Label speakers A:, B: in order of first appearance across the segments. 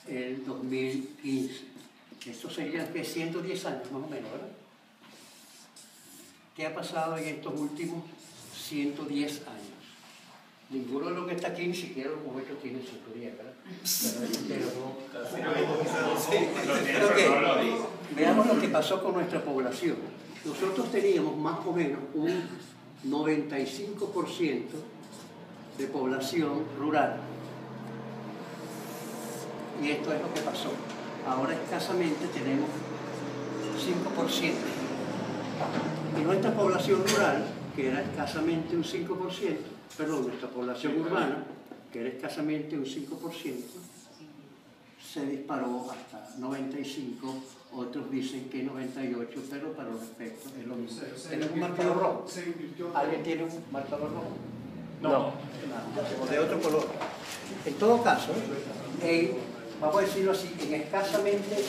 A: el 2015. Esto sería que 110 años más o menos, ¿verdad? ¿Qué ha pasado en estos últimos 110 años? Ninguno de los que está aquí, ni siquiera los muchachos tienen 110, ¿verdad? Veamos lo que pasó con nuestra población. Nosotros teníamos más o menos un 95% de población rural. Y esto es lo que pasó. Ahora escasamente tenemos 5%. Y nuestra población rural, que era escasamente un 5%, perdón, nuestra población urbana, que era escasamente un 5%, se disparó hasta 95, otros dicen que 98, pero para los efectos es lo mismo. ¿Tenemos un marcador rojo? ¿Alguien tiene un marcador rojo? No. O de otro color. En todo caso, vamos a decirlo así, en escasamente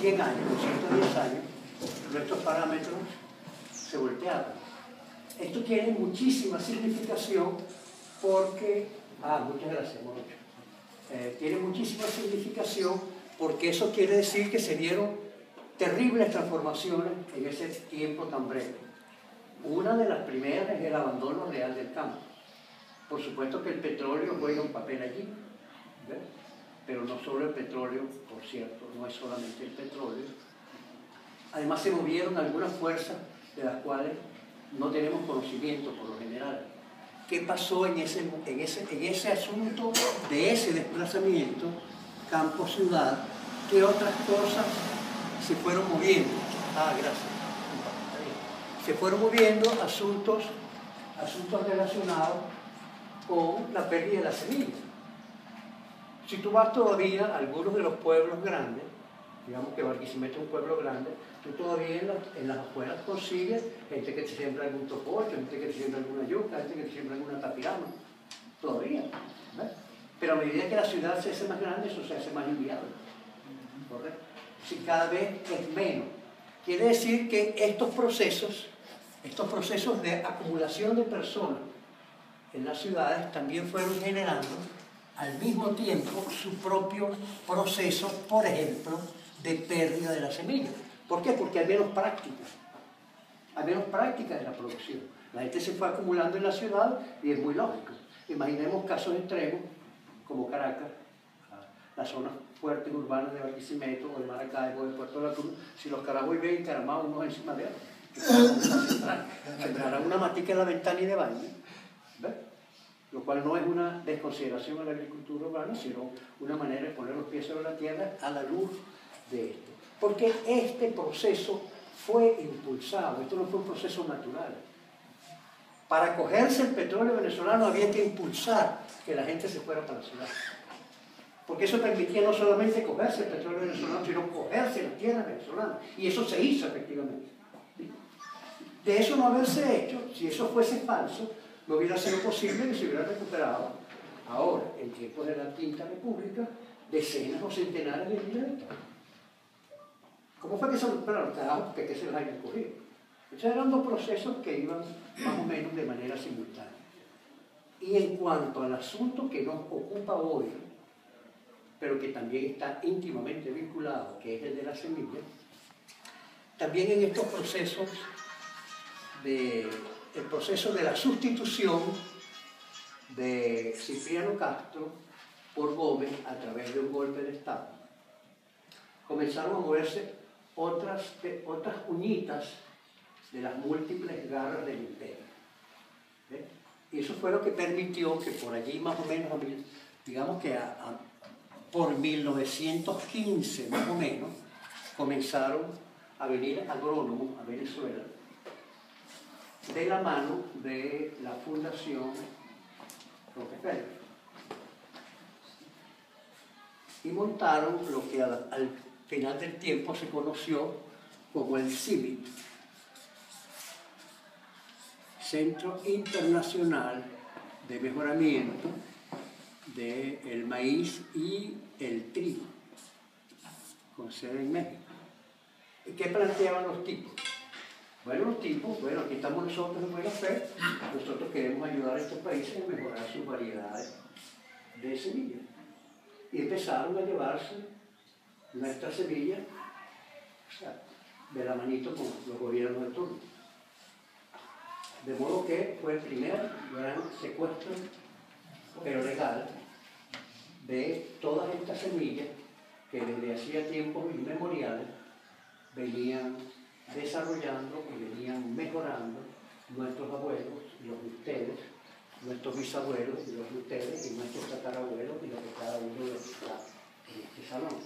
A: 100 años, 110 años, nuestros parámetros se voltearon. Esto tiene muchísima significación porque... muchas gracias, Morocho. Tiene muchísima significación porque eso quiere decir que se dieron terribles transformaciones en ese tiempo tan breve. Una de las primeras es el abandono real del campo. Por supuesto que el petróleo juega un papel allí, ¿ves? Pero no solo el petróleo, por cierto, no es solamente el petróleo. Además se movieron algunas fuerzas de las cuales no tenemos conocimiento por lo general. ¿Qué pasó en ese asunto de ese desplazamiento campo-ciudad? ¿Qué otras cosas se fueron moviendo? Gracias. Se fueron moviendo asuntos relacionados con la pérdida de la semilla. Si tú vas todavía a algunos de los pueblos grandes, digamos que Barquisimeto es un pueblo grande, tú todavía en las afueras consigues gente que te siembra algún topocho, gente que te siembra alguna yuca, gente que te siembra alguna tapirama, todavía, ¿ves? Pero a medida que la ciudad se hace más grande, eso se hace más inviable, ¿correcto? Si cada vez es menos. Quiere decir que estos procesos de acumulación de personas en las ciudades también fueron generando al mismo tiempo su propio proceso, por ejemplo, de pérdida de la semilla. ¿Por qué? Porque hay menos práctica. Hay menos práctica de la producción. La gente se fue acumulando en la ciudad y es muy lógico. Imaginemos casos extremos como Caracas, las zonas fuertes urbanas de Barquisimeto o de Maracaibo, de Puerto La Cruz. Si los carajos viven encaramados unos encima de otros, sembrarán una matica en la ventana y de baño, ¿ves? Lo cual no es una desconsideración a la agricultura urbana, sino una manera de poner los pies sobre la tierra a la luz de esto. Porque este proceso fue impulsado, esto no fue un proceso natural. Para cogerse el petróleo venezolano había que impulsar que la gente se fuera para la ciudad. Porque eso permitía no solamente cogerse el petróleo venezolano, sino cogerse la tierra venezolana. Y eso se hizo efectivamente. De eso no haberse hecho, si eso fuese falso, no hubiera sido posible que se hubiera recuperado ahora, en tiempos de la Quinta República, decenas o centenares de miles de hectáreas. ¿Cómo fue que se recuperaron? Carajos, que se los hayan cogido. Entonces eran dos procesos que iban más o menos de manera simultánea. Y en cuanto al asunto que nos ocupa hoy, pero que también está íntimamente vinculado, que es el de la semilla, también en estos procesos el proceso de la sustitución de Cipriano Castro por Gómez a través de un golpe de Estado, comenzaron a moverse otras uñitas de las múltiples garras del imperio. ¿Ves? Y eso fue lo que permitió que por allí más o menos, digamos que por 1915 más o menos, comenzaron a venir agrónomos a Venezuela de la mano de la Fundación Rockefeller. Y montaron lo que al final del tiempo se conoció como el CIMIT, Centro Internacional de Mejoramiento del Maíz y el Trigo, con sede en México. ¿Y qué planteaban los tipos? Bueno, los tipos, aquí estamos nosotros en buena fe, nosotros queremos ayudar a estos países a mejorar sus variedades de semillas. y empezaron a llevarse nuestra semilla, o sea, de la manito con los gobiernos de turno. De modo que fue el primer gran secuestro, pero legal, de todas estas semillas que desde hacía tiempos inmemoriales venían desarrollando y venían mejorando nuestros abuelos y los de ustedes, nuestros bisabuelos y los de ustedes, y nuestros tatarabuelos y los de cada uno de los que está en este salón.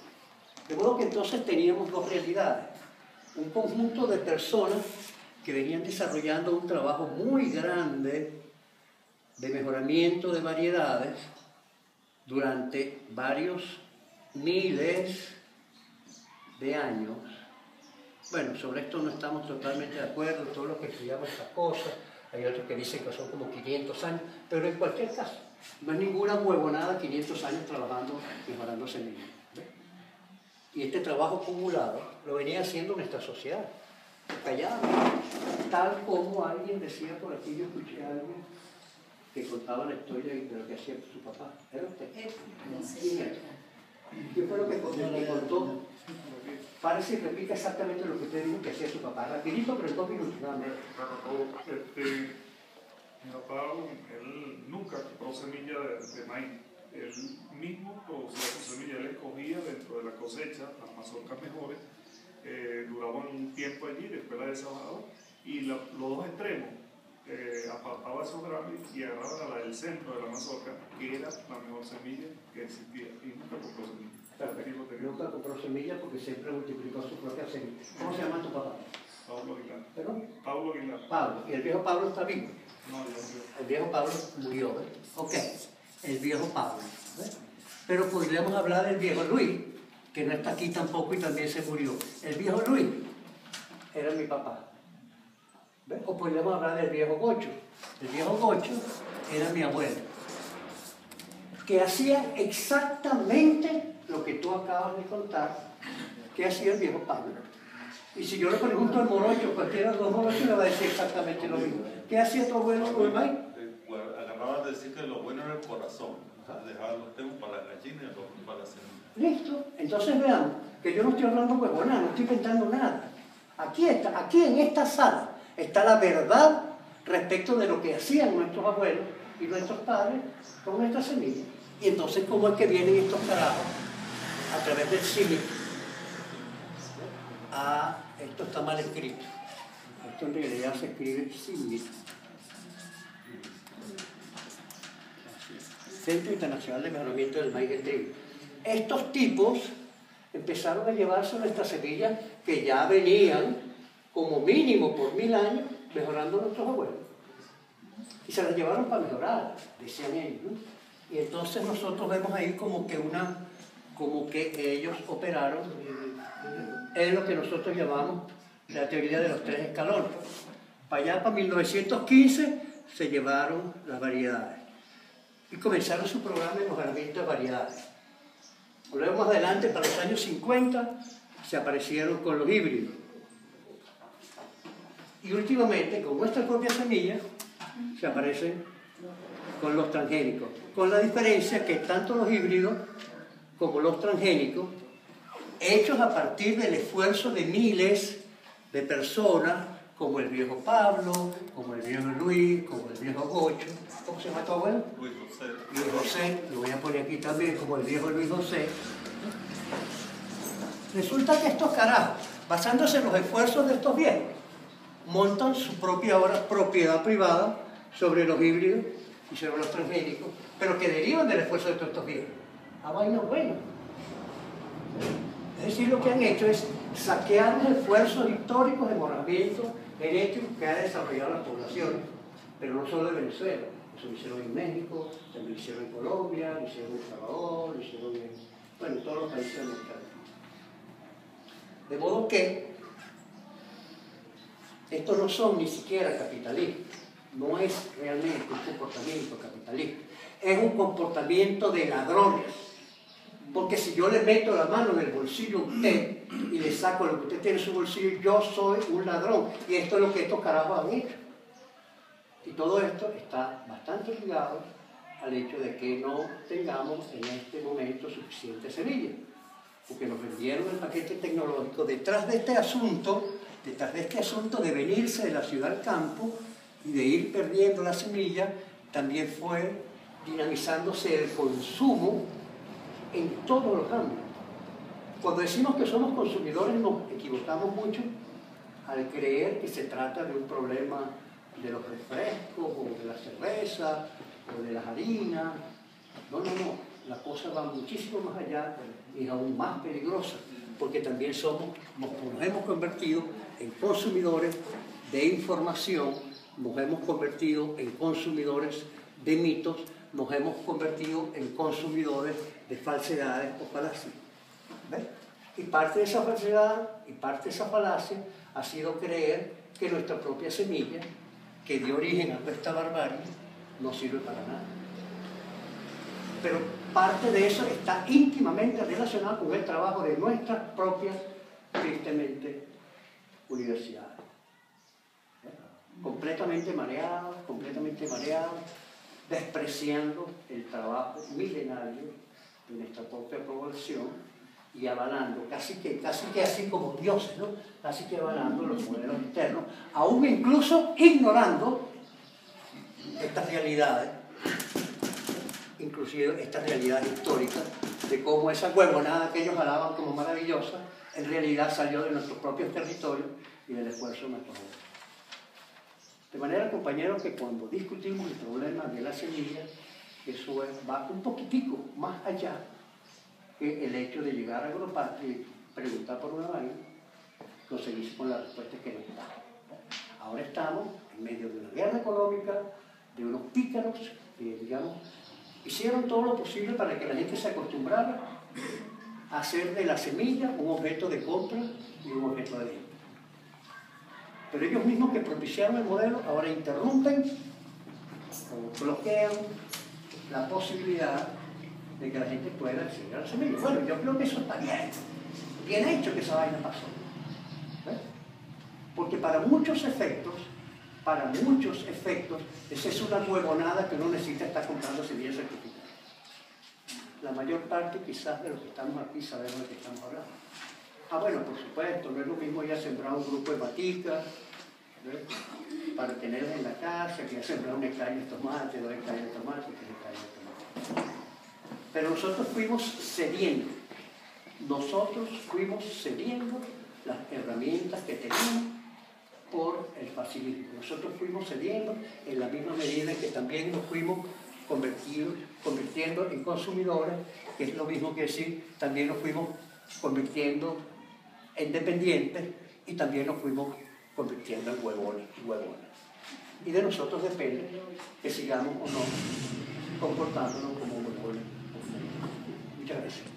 A: De modo que entonces teníamos dos realidades. Un conjunto de personas que venían desarrollando un trabajo muy grande de mejoramiento de variedades durante varios miles de años. Bueno, sobre esto no estamos totalmente de acuerdo, todos los que estudiamos estas cosas, hay otros que dicen que son como 500 años, pero en cualquier caso, no es ninguna huevonada 500 años trabajando, mejorando semillas. ¿Ves? Y este trabajo acumulado lo venía haciendo nuestra sociedad, callada, tal como alguien decía por aquí, yo escuché a alguien que contaba la historia de lo que hacía su papá. ¿Era usted? ¿Qué fue lo que contó? Parece y repite exactamente lo que usted dijo que hacía su papá. Rapidito, pero en 2 minutos.
B: Mi papá, él nunca compró semilla de maíz. Él mismo producía su semilla, él escogía dentro de la cosecha las mazorcas mejores, duraban un tiempo allí, después la deshojaba, y los dos extremos, apartaba esos granos y agarraba la del centro de la mazorca, que era la mejor semilla que existía, y nunca compró semilla.
A: Nunca compró semilla porque siempre multiplicó su propia semilla. ¿Cómo se llama tu papá?
B: Pablo Aguilar.
A: ¿Perdón?
B: Pablo Aguilar.
A: Pablo. ¿Y el viejo Pablo está vivo?
B: No, ya murió.
A: El viejo Pablo murió, ¿ves? Ok, el viejo Pablo. ¿Ves? Pero podríamos hablar del viejo Luis, que no está aquí tampoco y también se murió. El viejo Luis era mi papá. ¿Ves? O podríamos hablar del viejo Gocho. El viejo Gocho era mi abuelo, que hacía exactamente lo que tú acabas de contar, que hacía el viejo Pablo. Y si yo le pregunto al morocho, cualquiera de los morochos le va a decir exactamente lo mismo. ¿Qué hacía tu abuelo con el maíz?
C: Agarraba de decir que lo bueno era el corazón. Dejaba los temas para la gallina y los para la semilla.
A: Listo. Entonces veamos que yo no estoy hablando huevonada, no estoy inventando nada. Aquí está, aquí en esta sala está la verdad respecto de lo que hacían nuestros abuelos y nuestros padres con nuestras semillas. Y entonces, ¿cómo es que vienen estos carajos a través del cine? Ah, esto está mal escrito. Esto en realidad se escribe cine. Centro Internacional de Mejoramiento del Maíz y el Trigo. Estos tipos empezaron a llevarse nuestras semillas que ya venían como mínimo por 1000 años mejorando nuestros abuelos. Y se las llevaron para mejorar, decían ellos, ¿no? Y entonces nosotros vemos ahí como que ellos operaron en lo que nosotros llamamos la teoría de los 3 escalones. Para allá, para 1915, se llevaron las variedades y comenzaron su programa de mejoramiento de variedades. Luego más adelante, para los años 50, se aparecieron con los híbridos. Y últimamente, con nuestras propias semillas, se aparecen con los transgénicos. Con la diferencia que tanto los híbridos como los transgénicos, hechos a partir del esfuerzo de miles de personas, como el viejo Pablo, como el viejo Luis, como el viejo Gocho. ¿Cómo se llama tu abuelo?
C: Luis José.
A: Luis José, lo voy a poner aquí también, como el viejo Luis José. Resulta que estos carajos, basándose en los esfuerzos de estos viejos, montan su propia propiedad privada sobre los híbridos y sobre los transgénicos, pero que derivan del esfuerzo de todos estos viejos. Ah, vaina buena. Es decir, lo que han hecho es saquear los esfuerzos históricos de mejoramiento genético que ha desarrollado las poblaciones, pero no solo de Venezuela. Eso lo hicieron en México, también lo hicieron en Colombia, lo hicieron en El Salvador, lo hicieron en todos los países de América Latina. De modo que estos no son ni siquiera capitalistas, no es realmente un comportamiento capitalista, es un comportamiento de ladrones. Porque si yo le meto la mano en el bolsillo a usted y le saco lo que usted tiene en su bolsillo, yo soy un ladrón. Y esto es lo que estos carajos han hecho. Y todo esto está bastante ligado al hecho de que no tengamos en este momento suficiente semilla, porque nos vendieron el paquete tecnológico. Detrás de este asunto de venirse de la ciudad al campo y de ir perdiendo la semilla, también fue dinamizándose el consumo en todos los ámbitos. Cuando decimos que somos consumidores nos equivocamos mucho al creer que se trata de un problema de los refrescos o de la cerveza o de las harinas. No, la cosa va muchísimo más allá y es aún más peligrosa, porque también nos hemos convertido en consumidores de información, nos hemos convertido en consumidores de mitos, nos hemos convertido en consumidores de falsedades o falacias. ¿Ves? Y parte de esa falsedad y parte de esa falacia ha sido creer que nuestra propia semilla, que dio origen a toda esta barbarie, no sirve para nada. Pero parte de eso está íntimamente relacionado con el trabajo de nuestras propias, tristemente, universidades. Completamente mareados, despreciando el trabajo milenario de nuestra propia población y avalando, casi que así como dioses, ¿no? Casi que avalando los modelos externos, aún incluso ignorando estas realidades, inclusive estas realidades históricas, de cómo esa huevonada que ellos alaban como maravillosa, en realidad salió de nuestros propios territorios y del esfuerzo de nuestros hombres. De manera, compañeros, que cuando discutimos el problema de la semilla, eso va un poquitico más allá que el hecho de llegar a Agropatria y preguntar por una vaina, conseguirse con la respuesta que nos da. Ahora estamos en medio de una guerra económica, de unos pícaros que, digamos, hicieron todo lo posible para que la gente se acostumbrara a hacer de la semilla un objeto de compra y un objeto de venta. Pero ellos mismos que propiciaron el modelo ahora interrumpen o bloquean la posibilidad de que la gente pueda acceder a la semilla. Bueno, yo creo que eso está bien hecho que esa vaina pasó. ¿Ves? Porque para muchos efectos, esa es una huevonada que uno necesita estar comprando semillas certificadas. La mayor parte quizás de los que estamos aquí sabemos de qué estamos hablando. Ah, bueno, por supuesto, no es lo mismo ya sembrar un grupo de maticas, ¿ves? Para tenerlas en la casa, que ya sembrar un hectárea de tomate, 2 hectáreas de tomate, 3 hectáreas de tomate. Pero nosotros fuimos cediendo las herramientas que teníamos por el facilismo. Nosotros fuimos cediendo en la misma medida en que también nos fuimos convirtiendo en consumidores, que es lo mismo que decir, también nos fuimos convirtiendo en dependientes y también nos fuimos convirtiendo en huevones y huevonas. Y de nosotros depende que sigamos o no comportándonos como huevones. Muchas gracias.